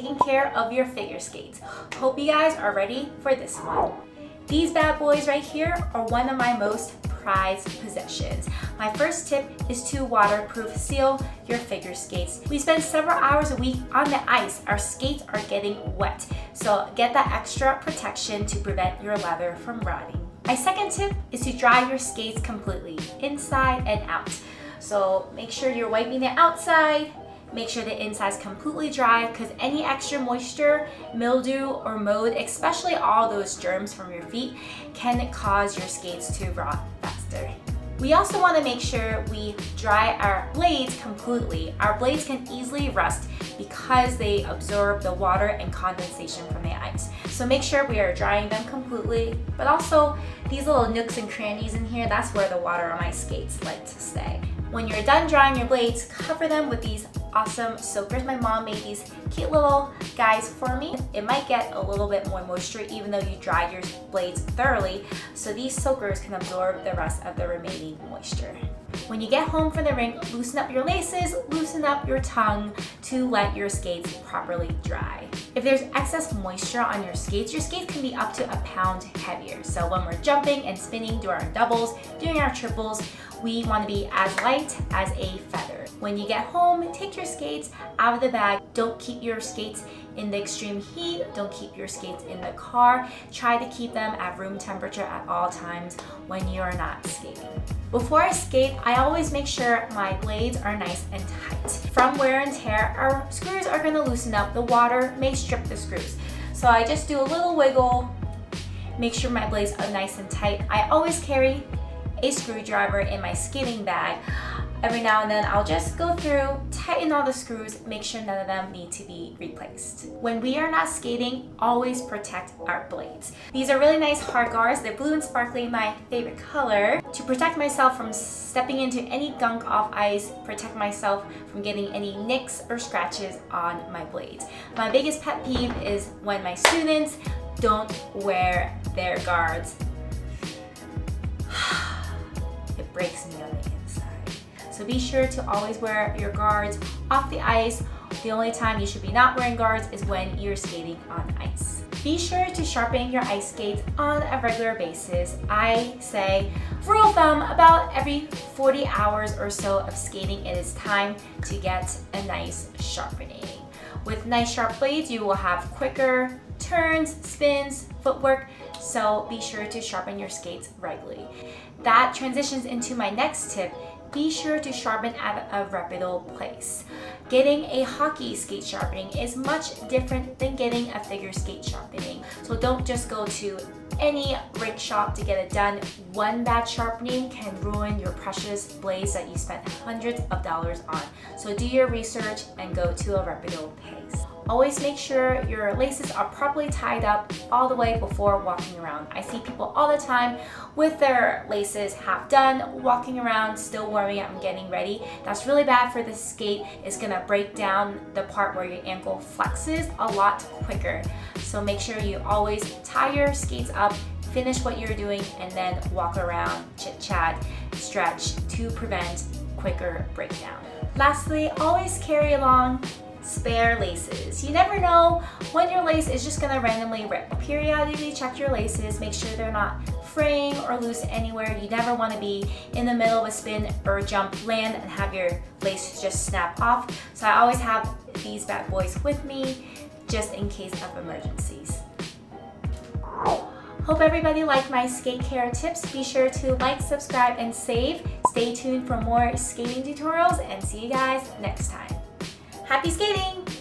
taking care of your figure skates. Hope you guys are ready for this one. These bad boys right here are one of my most prized possessions. My first tip is to waterproof seal your figure skates. We spend several hours a week on the ice. Our skates are getting wet, so get that extra protection to prevent your leather from rotting. My second tip is to dry your skates completely, inside and out. So make sure you're wiping the outside, make sure the inside is completely dry, because any extra moisture, mildew, or mold, especially all those germs from your feet, can cause your skates to rot faster. We also want to make sure we dry our blades completely. Our blades can easily rust because they absorb the water and condensation from the ice. So make sure we are drying them completely, but also these little nooks and crannies in here, that's where the water on my skates like to stay. When you're done drying your blades, cover them with these awesome soakers. My mom made these cute little guys for me. It might get a little bit more moisture even though you dried your blades thoroughly, so these soakers can absorb the rest of the remaining moisture. When you get home from the rink, loosen up your laces, loosen up your tongue to let your skates properly dry. If there's excess moisture on your skates can be up to a pound heavier. So when we're jumping and spinning, doing our doubles, doing our triples, we want to be as light as a feather. When you get home, take your skates out of the bag. Don't keep your skates in the extreme heat. Don't keep your skates in the car. Try to keep them at room temperature at all times when you are not skating. Before I skate, I always make sure my blades are nice and tight. From wear and tear, our screws are going to loosen up. The water may strip the screws. So I just do a little wiggle, make sure my blades are nice and tight. I always carry a screwdriver in my skating bag. Every now and then I'll just go through, tighten all the screws, make sure none of them need to be replaced. When we are not skating, always protect our blades. These are really nice hard guards. They're blue and sparkly, my favorite color. To protect myself from stepping into any gunk off ice, protect myself from getting any nicks or scratches on my blades. My biggest pet peeve is when my students don't wear their guards. It breaks me on the inside. So be sure to always wear your guards off the ice. The only time you should be not wearing guards is when you're skating on ice. Be sure to sharpen your ice skates on a regular basis. I say, rule of thumb, about every 40 hours or so of skating, it is time to get a nice sharpening. With nice sharp blades, you will have quicker turns, spins, footwork, so be sure to sharpen your skates regularly. That transitions into my next tip. Be sure to sharpen at a reputable place. Getting a hockey skate sharpening is much different than getting a figure skate sharpening. So don't just go to any rink shop to get it done. One bad sharpening can ruin your precious blades that you spent hundreds of dollars on. So do your research and go to a reputable place. Always make sure your laces are properly tied up all the way before walking around. I see people all the time with their laces half done, walking around, still warming up and getting ready. That's really bad for the skate. It's gonna break down the part where your ankle flexes a lot quicker. So make sure you always tie your skates up, finish what you're doing, and then walk around, chit chat, stretch to prevent quicker breakdown. Lastly, always carry along spare laces. You never know when your lace is just gonna randomly rip. Periodically check your laces, make sure they're not fraying or loose anywhere. You never want to be in the middle of a spin or jump, land, and have your lace just snap off. So I always have these bad boys with me just in case of emergencies. Hope everybody liked my skate care tips. Be sure to like, subscribe, and save. Stay tuned for more skating tutorials, and see you guys next time. Happy skating!